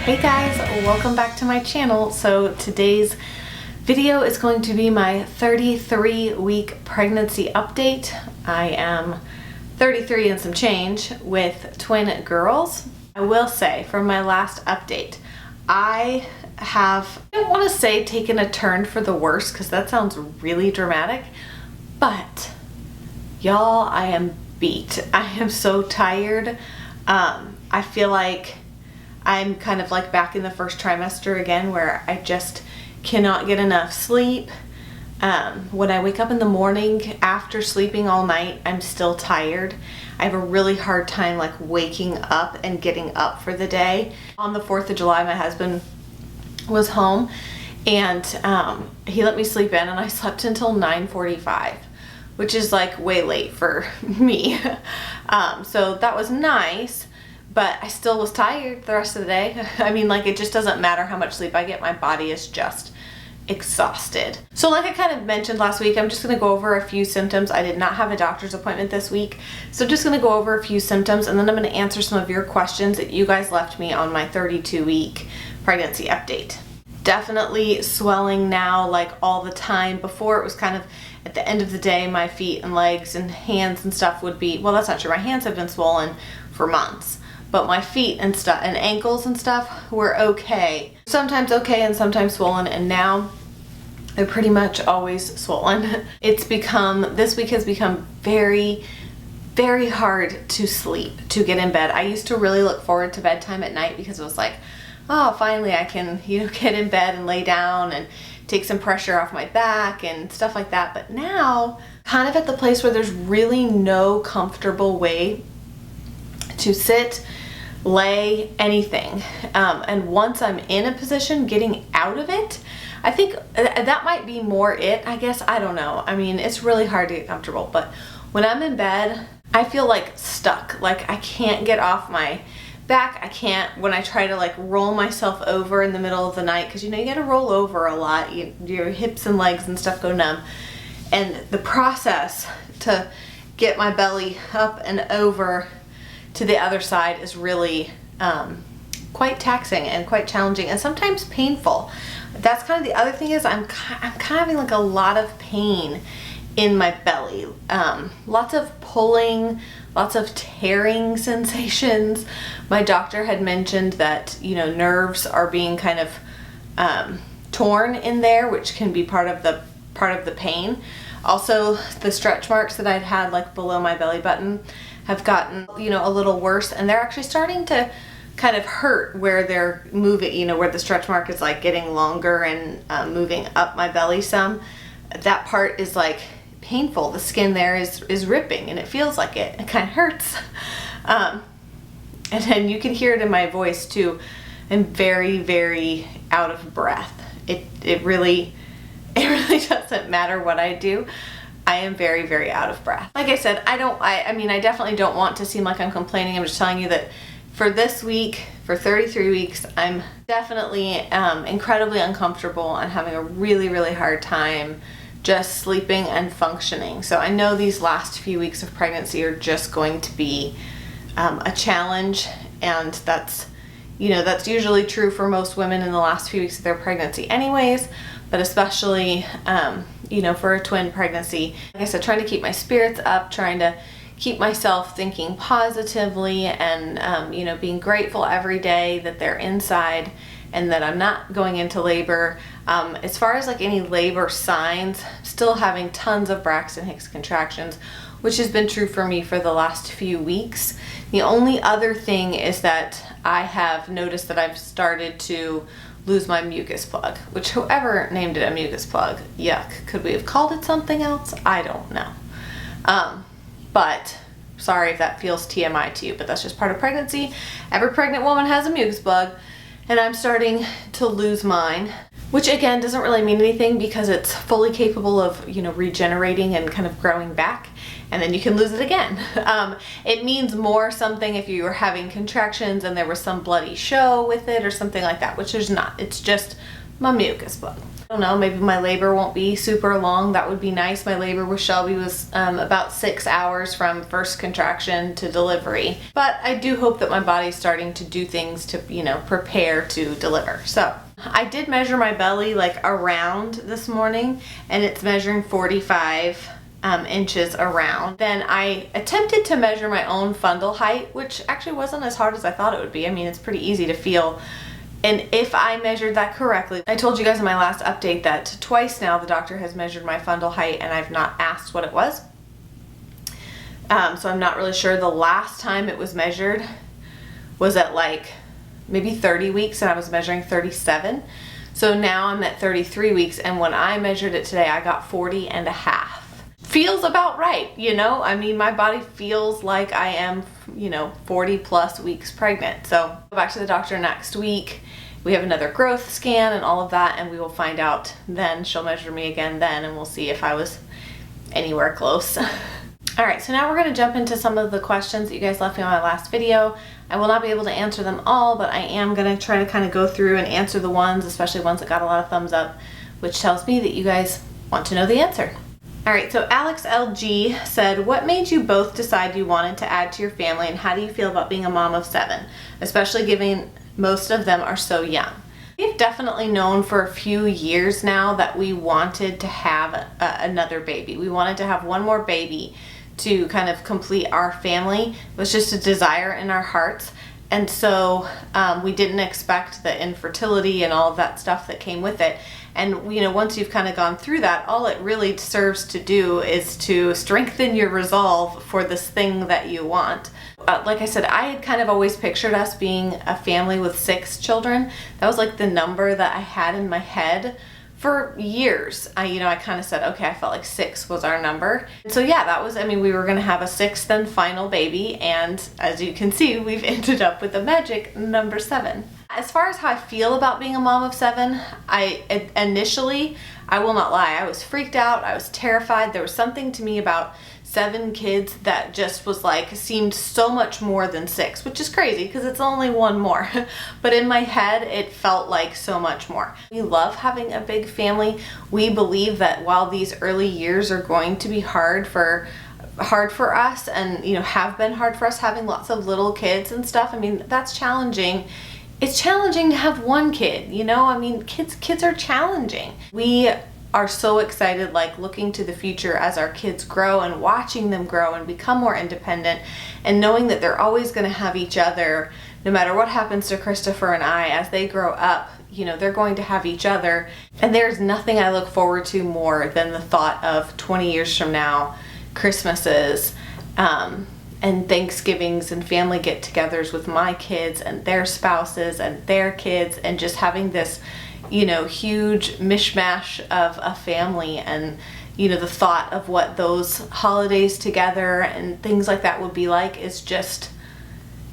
Hey guys, welcome back to my channel. So today's video is going to be my 33-week pregnancy update. I am 33 and some change with twin girls. I will say from my last update, I don't want to say taken a turn for the worse because that sounds really dramatic, but y'all, I am beat. I am so tired. I feel like I'm kind of like back in the first trimester again where I just cannot get enough sleep. When I wake up in the morning after sleeping all night, I'm still tired. I have a really hard time like waking up and getting up for the day. On the 4th of July, my husband was home and he let me sleep in and I slept until 9:45, which is like way late for me. So that was nice. But I still was tired the rest of the day. I mean, like, it just doesn't matter how much sleep I get. My body is just exhausted. So like I kind of mentioned last week, I'm just going to go over a few symptoms. I did not have a doctor's appointment this week. So I'm just going to go over a few symptoms and then I'm going to answer some of your questions that you guys left me on my 32-week pregnancy update. Definitely swelling now, like all the time. Before it was kind of at the end of the day, my feet and legs and hands and stuff would be, well, that's not true. My hands have been swollen for months. But my feet and stuff and ankles and stuff were okay. Sometimes okay and sometimes swollen, and now they're pretty much always swollen. This week has become very, very hard to sleep, to get in bed. I used to really look forward to bedtime at night because it was like, oh, finally I can, get in bed and lay down and take some pressure off my back and stuff like that. But now, kind of at the place where there's really no comfortable way to sit, lay, anything. And once I'm in a position, getting out of it, I think that might be more it, I guess. I don't know. I mean, it's really hard to get comfortable, but when I'm in bed, I feel like stuck. Like I can't get off my back. I can't, when I try to like roll myself over in the middle of the night, because you gotta roll over a lot. Your hips and legs and stuff go numb. And the process to get my belly up and over to the other side is really quite taxing and quite challenging and sometimes painful. That's kind of the other thing is I'm kind of having like a lot of pain in my belly. Lots of pulling, lots of tearing sensations. My doctor had mentioned that, nerves are being kind of torn in there, which can be part of the pain. Also, the stretch marks that I'd had like below my belly button have gotten, a little worse, and they're actually starting to kind of hurt where they're moving, where the stretch mark is like getting longer and moving up my belly some. That part is like painful. The skin there is ripping and it feels like it. It kind of hurts. And then you can hear it in my voice too. I'm very, very out of breath. It really doesn't matter what I do. I am very, very out of breath. Like I said, I definitely don't want to seem like I'm complaining. I'm just telling you that for this week, for 33 weeks, I'm definitely incredibly uncomfortable and having a really, really hard time just sleeping and functioning. So I know these last few weeks of pregnancy are just going to be a challenge, and that's usually true for most women in the last few weeks of their pregnancy anyways, but especially, for a twin pregnancy. Like I said, trying to keep my spirits up, trying to keep myself thinking positively and, being grateful every day that they're inside and that I'm not going into labor. As far as like any labor signs, still having tons of Braxton Hicks contractions, which has been true for me for the last few weeks. The only other thing is that I have noticed that I've started to lose my mucus plug, which whoever named it a mucus plug, yuck. Could we have called it something else? I don't know. But sorry if that feels TMI to you, but that's just part of pregnancy. Every pregnant woman has a mucus plug, and I'm starting to lose mine, which again doesn't really mean anything because it's fully capable of, regenerating and kind of growing back, and then you can lose it again. It means more something if you were having contractions and there was some bloody show with it or something like that, which there's not. It's just my mucus plug. I don't know, maybe my labor won't be super long. That would be nice. My labor with Shelby was about 6 hours from first contraction to delivery. But I do hope that my body's starting to do things to, you know, prepare to deliver. So I did measure my belly like around this morning, and it's measuring 45 inches around. Then I attempted to measure my own fundal height, which actually wasn't as hard as I thought it would be. I mean, it's pretty easy to feel. And if I measured that correctly, I told you guys in my last update that twice now the doctor has measured my fundal height and I've not asked what it was. So I'm not really sure. The last time it was measured was at like maybe 30 weeks and I was measuring 37. So now I'm at 33 weeks, and when I measured it today, I got 40 and a half. Feels about right, you know? I mean, my body feels like I am, you know, 40 plus weeks pregnant. So I'll go back to the doctor next week. We have another growth scan and all of that, and we will find out then. She'll measure me again then, and we'll see if I was anywhere close. All right, so now we're gonna jump into some of the questions that you guys left me on my last video. I will not be able to answer them all, but I am gonna try to kind of go through and answer the ones, especially ones that got a lot of thumbs up, which tells me that you guys want to know the answer. All right, so Alex LG said, what made you both decide you wanted to add to your family, and how do you feel about being a mom of 7, especially given most of them are so young? We've definitely known for a few years now that we wanted to have another baby. We wanted to have one more baby to kind of complete our family. It was just a desire in our hearts. And so we didn't expect the infertility and all of that stuff that came with it. And, you know, once you've kind of gone through that, all it really serves to do is to strengthen your resolve for this thing that you want. Like I said, I had kind of always pictured us being a family with 6 children. That was like the number that I had in my head for years. I kind of said, okay, I felt like 6 was our number. So yeah, that was, I mean, we were going to have a 6th and final baby. And as you can see, we've ended up with the magic number 7. As far as how I feel about being a mom of 7, initially, I will not lie, I was freaked out, I was terrified. There was something to me about 7 kids that just was like, seemed so much more than 6, which is crazy because it's only one more. But in my head, it felt like so much more. We love having a big family. We believe that while these early years are going to be hard for us, and, you know, have been hard for us having lots of little kids and stuff, I mean, that's challenging. It's challenging to have one kid, you know? I mean, kids are challenging. We are so excited, like looking to the future as our kids grow and watching them grow and become more independent, and knowing that they're always going to have each other no matter what happens to Christopher and I as they grow up. You know, they're going to have each other, and there's nothing I look forward to more than the thought of 20 years from now, Christmases, and Thanksgivings and family get-togethers with my kids and their spouses and their kids, and just having this, you know, huge mishmash of a family. And, you know, the thought of what those holidays together and things like that would be like is just,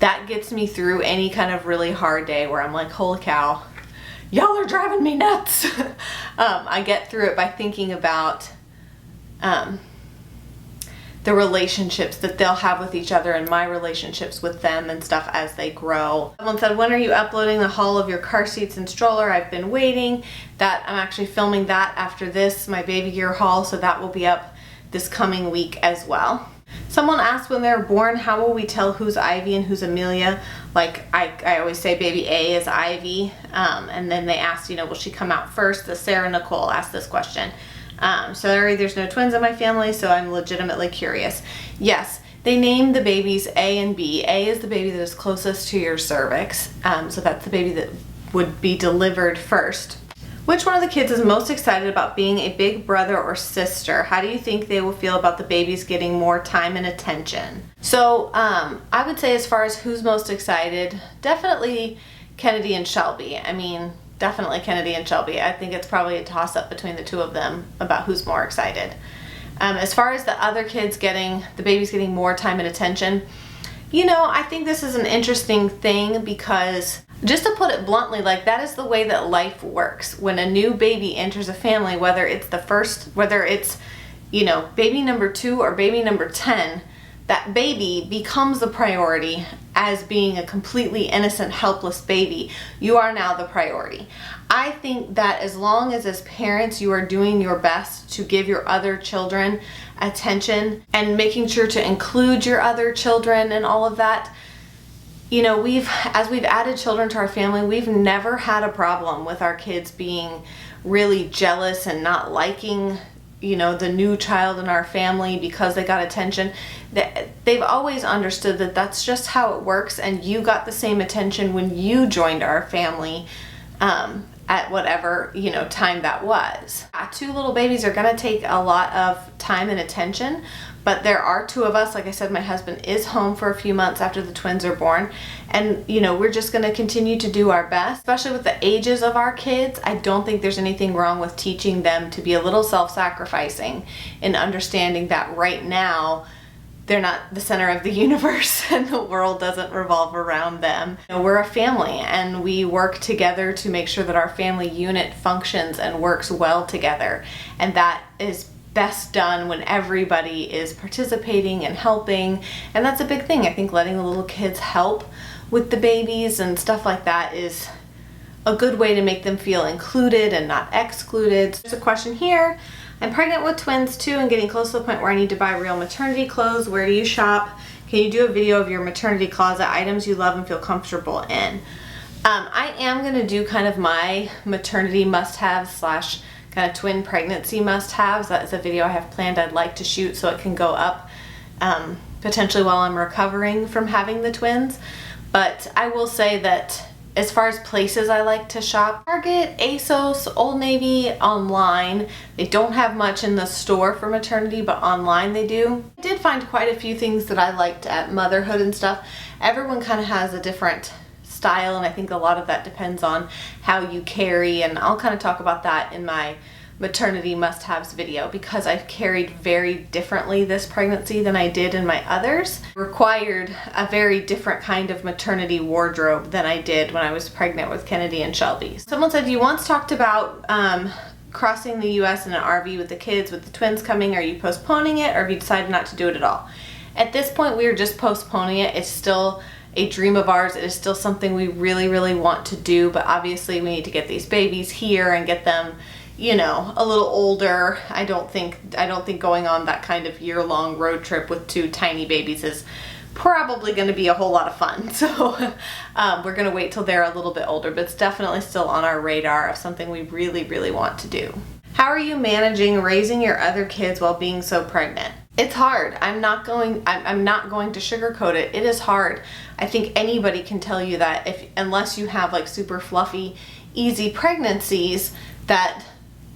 that gets me through any kind of really hard day where I'm like, holy cow, y'all are driving me nuts. I get through it by thinking about the relationships that they'll have with each other and my relationships with them and stuff as they grow. Someone said, when are you uploading the haul of your car seats and stroller? I've been waiting. That I'm actually filming that after this, my baby gear haul, so that will be up this coming week as well. Someone asked, when they're born, how will we tell who's Ivy and who's Amelia? Like I always say baby A is Ivy, and then they asked, you know, will she come out first? The Sarah Nicole asked this question. Sorry, there's no twins in my family, so I'm legitimately curious. Yes, they named the babies A and B. A is the baby that is closest to your cervix, so that's the baby that would be delivered first. Which one of the kids is most excited about being a big brother or sister? How do you think they will feel about the babies getting more time and attention? So I would say, as far as who's most excited, definitely Kennedy and Shelby. I mean, definitely Kennedy and Shelby. I think it's probably a toss-up between the two of them about who's more excited. As far as the other kids the babies getting more time and attention, you know, I think this is an interesting thing because, just to put it bluntly, like, that is the way that life works. When a new baby enters a family, whether it's, you know, baby number 2 or baby number 10, that baby becomes the priority as being a completely innocent, helpless baby. You are now the priority. I think that as long as parents you are doing your best to give your other children attention and making sure to include your other children and all of that, you know, as we've added children to our family, we've never had a problem with our kids being really jealous and not liking, you know, the new child in our family because they got attention. They've always understood that that's just how it works, and you got the same attention when you joined our family at whatever, you know, time that was. 2 little babies are gonna take a lot of time and attention, but there are 2 of us. Like I said, my husband is home for a few months after the twins are born, and you know, we're just gonna continue to do our best, especially with the ages of our kids. I don't think there's anything wrong with teaching them to be a little self-sacrificing and understanding that right now they're not the center of the universe and the world doesn't revolve around them. You know, we're a family and we work together to make sure that our family unit functions and works well together. And that is best done when everybody is participating and helping. And that's a big thing. I think letting the little kids help with the babies and stuff like that is a good way to make them feel included and not excluded. There's a question here. I'm pregnant with twins too and getting close to the point where I need to buy real maternity clothes. Where do you shop? Can you do a video of your maternity closet items you love and feel comfortable in? I am going to do kind of my maternity must-haves slash kind of twin pregnancy must-haves. That is a video I have planned I'd like to shoot so it can go up potentially while I'm recovering from having the twins. But I will say that as far as places I like to shop, Target, ASOS, Old Navy, online. They don't have much in the store for maternity, but online they do. I did find quite a few things that I liked at Motherhood and stuff. Everyone kind of has a different style, and I think a lot of that depends on how you carry, and I'll kind of talk about that in my maternity must-haves video because I've carried very differently this pregnancy than I did in my others. Required a very different kind of maternity wardrobe than I did when I was pregnant with Kennedy and Shelby. Someone said, you once talked about crossing the US in an RV with the kids with the twins coming. Are you postponing it, or have you decided not to do it at all? At this point, we are just postponing it. It's still a dream of ours. It is still something we really, really want to do, but obviously we need to get these babies here and get them, you know, a little older. I don't think going on that kind of year-long road trip with 2 tiny babies is probably going to be a whole lot of fun. So we're going to wait till they're a little bit older, but it's definitely still on our radar of something we really, really want to do. How are you managing raising your other kids while being so pregnant? It's hard. I'm not going to sugarcoat it. It is hard. I think anybody can tell you that unless you have like super fluffy, easy pregnancies, that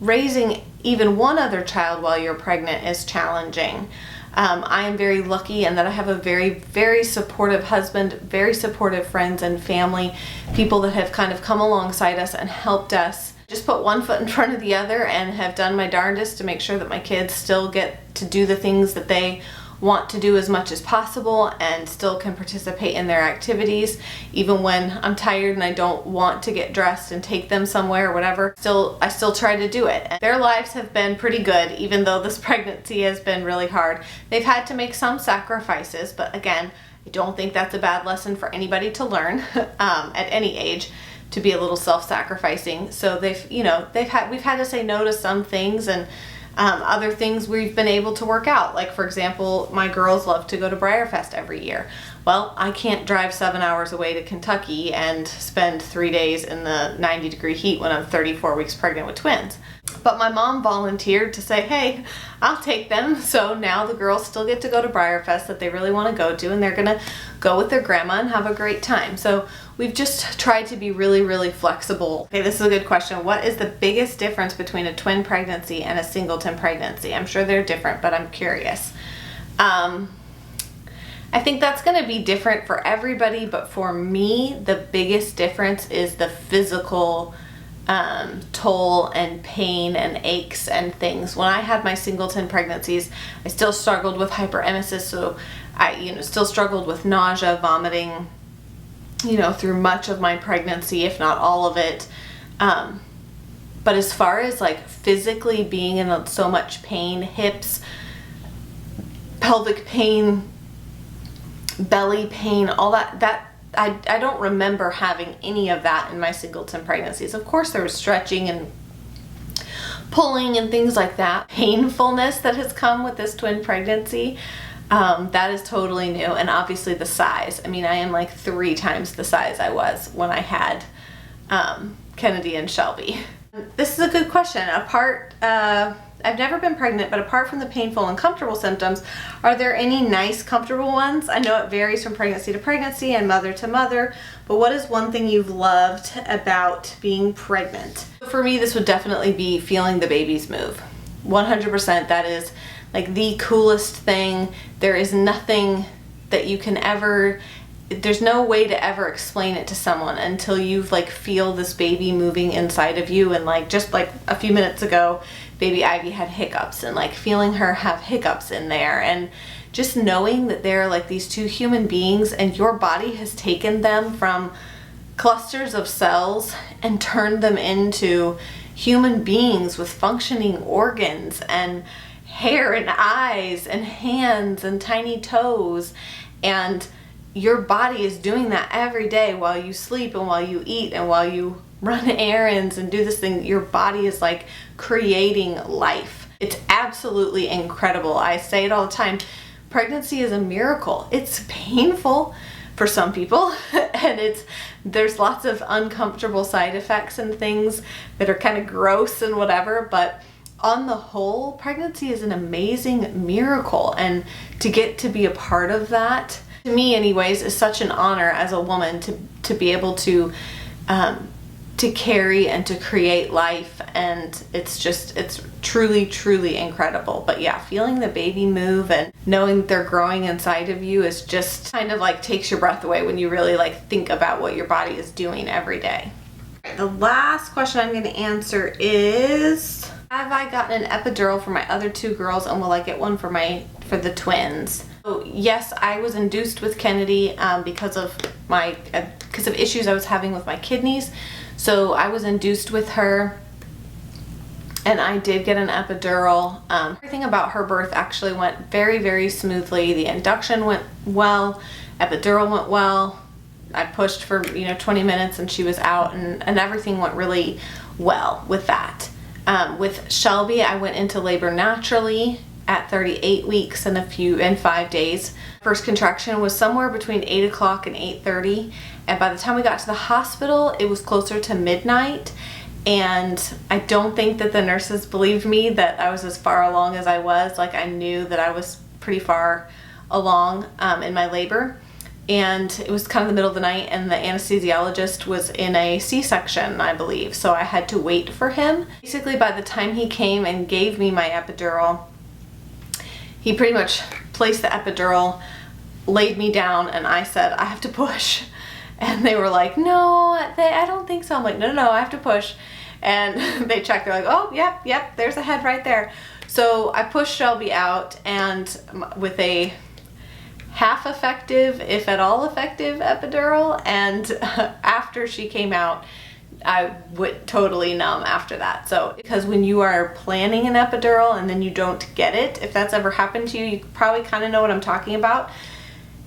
raising even one other child while you're pregnant is challenging. I am very lucky in that I have a very, very supportive husband, very supportive friends and family, people that have kind of come alongside us and helped us just put one foot in front of the other and have done my darndest to make sure that my kids still get to do the things that they want to do as much as possible and still can participate in their activities even when I'm tired and I don't want to get dressed and take them somewhere or whatever. I still try to do it. And their lives have been pretty good even though this pregnancy has been really hard. They've had to make some sacrifices, but again, I don't think that's a bad lesson for anybody to learn at any age, to be a little self-sacrificing. So we've had to say no to some things, and other things we've been able to work out. Like for example, my girls love to go to Briarfest every year. Well, I can't drive 7 hours away to Kentucky and spend 3 days in the 90-degree heat when I'm 34 weeks pregnant with twins. But my mom volunteered to say, hey, I'll take them. So now the girls still get to go to Briarfest that they really want to go to, and they're gonna go with their grandma and have a great time. So we've just tried to be really, really flexible. Okay, this is a good question. What is the biggest difference between a twin pregnancy and a singleton pregnancy? I'm sure they're different, but I'm curious. I think that's going to be different for everybody, but for me, the biggest difference is the physical toll and pain and aches and things. When I had my singleton pregnancies, I still struggled with hyperemesis, so I still struggled with nausea, vomiting, through much of my pregnancy, if not all of it. But as far as like physically being in so much pain, hips, pelvic pain, belly pain, all that I don't remember having any of that in my singleton pregnancies. Of course there was stretching and pulling and things like that. Painfulness that has come with this twin pregnancy, that is totally new. And obviously the size. I mean, I am like 3 times the size I was when I had Kennedy and Shelby. This is a good question. I've never been pregnant, but apart from the painful and uncomfortable symptoms, are there any nice, comfortable ones? I know it varies from pregnancy to pregnancy and mother to mother, but what is one thing you've loved about being pregnant? For me, this would definitely be feeling the babies move. 100%, that is like the coolest thing. There is nothing that you can ever, there's no way to ever explain it to someone until you've like feel this baby moving inside of you. And like just like a few minutes ago, baby Ivy had hiccups, and like feeling her have hiccups in there, and just knowing that they're like these 2 human beings and your body has taken them from clusters of cells and turned them into human beings with functioning organs and hair and eyes and hands and tiny toes, and your body is doing that every day while you sleep and while you eat and while you run errands and do this thing. Your body is like creating life. It's absolutely incredible. I say it all the time. Pregnancy is a miracle. It's painful for some people and there's lots of uncomfortable side effects and things that are kind of gross and whatever, but on the whole, pregnancy is an amazing miracle, and to get to be a part of that, to me anyways, is such an honor as a woman to be able to carry and to create life, and it's truly incredible. But yeah, feeling the baby move and knowing that they're growing inside of you is just kind of like takes your breath away when you really like think about what your body is doing every day. The last question I'm going to answer is, have I gotten an epidural for my other 2 girls, and will I get one for the twins? So yes, I was induced with Kennedy because of issues I was having with my kidneys. So I was induced with her, and I did get an epidural. Everything about her birth actually went very smoothly. The induction went well, epidural went well. I pushed for 20 minutes and she was out, and everything went really well with that. With Shelby, I went into labor naturally at 38 weeks and 5 days. First contraction was somewhere between 8 o'clock and 8:30, and by the time we got to the hospital, it was closer to midnight, and I don't think that the nurses believed me that I was as far along as I was. Like, I knew that I was pretty far along in my labor, and it was kind of the middle of the night, and the anesthesiologist was in a C-section, I believe, so I had to wait for him. Basically, by the time he came and gave me my epidural, he pretty much placed the epidural, laid me down, and I said, I have to push. And they were like, no, I don't think so. I'm like, no, I have to push. And they checked, they're like, oh, yep, there's a head right there. So I pushed Shelby out, and with a half effective, if at all effective, epidural, and after she came out, I went totally numb after that. So because when you are planning an epidural and then you don't get it, if that's ever happened to you, you probably kind of know what I'm talking about.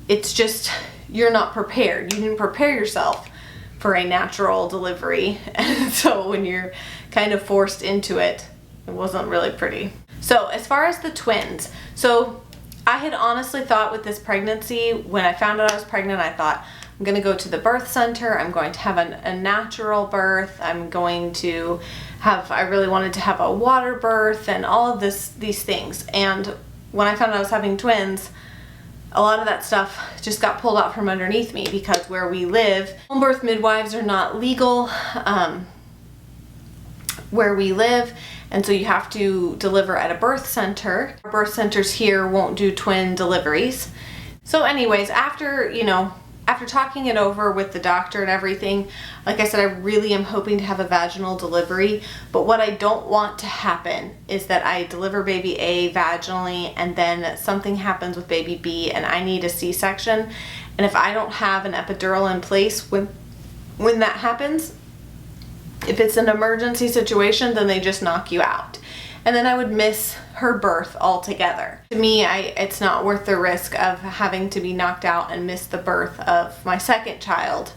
It's just, you're not prepared. You didn't prepare yourself for a natural delivery, and so when you're kind of forced into it, it wasn't really pretty. So as far as the twins, so I had honestly thought with this pregnancy, when I found out I was pregnant, I thought, I'm going to go to the birth center, I'm going to have a natural birth, I'm going to have, I really wanted to have a water birth and all of these things. And when I found out I was having twins, a lot of that stuff just got pulled out from underneath me, because where we live, home birth midwives are not legal where we live, and so you have to deliver at a birth center. Our birth centers here won't do twin deliveries. So anyways, after talking it over with the doctor and everything, like I said, I really am hoping to have a vaginal delivery, but what I don't want to happen is that I deliver baby A vaginally and then something happens with baby B and I need a C-section, and if I don't have an epidural in place when that happens, if it's an emergency situation, then they just knock you out. and then I would miss her birth altogether. To me, it's not worth the risk of having to be knocked out and miss the birth of my second child.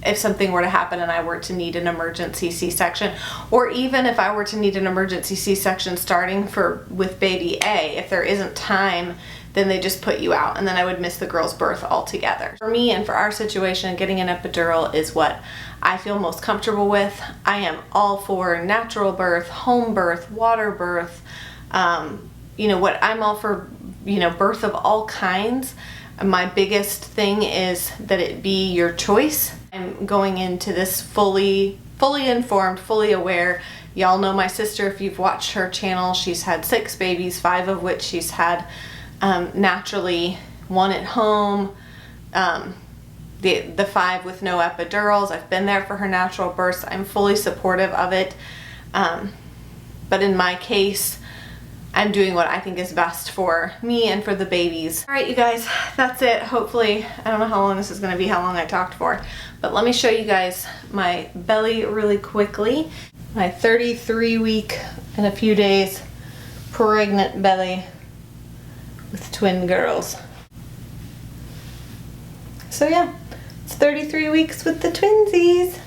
If something were to happen and I were to need an emergency C-section, or even if I were to need an emergency C-section starting with baby A, if there isn't time, then they just put you out, and then I would miss the girl's birth altogether. For me and for our situation, getting an epidural is what I feel most comfortable with. I am all for natural birth, home birth, water birth, I'm all for, birth of all kinds. My biggest thing is that it be your choice. I'm going into this fully informed, fully aware. Y'all know my sister if you've watched her channel. She's had 6 babies, 5 of which she's had naturally, 1 at home, the 5 with no epidurals. I've been there for her natural births. I'm fully supportive of it. But in my case, I'm doing what I think is best for me and for the babies. All right, you guys, that's it. Hopefully, I don't know how long this is going to be, how long I talked for, but let me show you guys my belly really quickly. My 33-week and a few days pregnant belly with twin girls. So yeah, it's 33 weeks with the twinsies.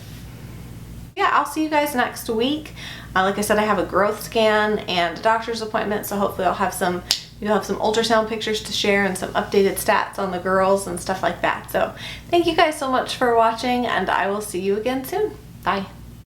Yeah, I'll see you guys next week. Like I said, I have a growth scan and a doctor's appointment, so hopefully you'll have some ultrasound pictures to share and some updated stats on the girls and stuff like that. So thank you guys so much for watching, and I will see you again soon. Bye.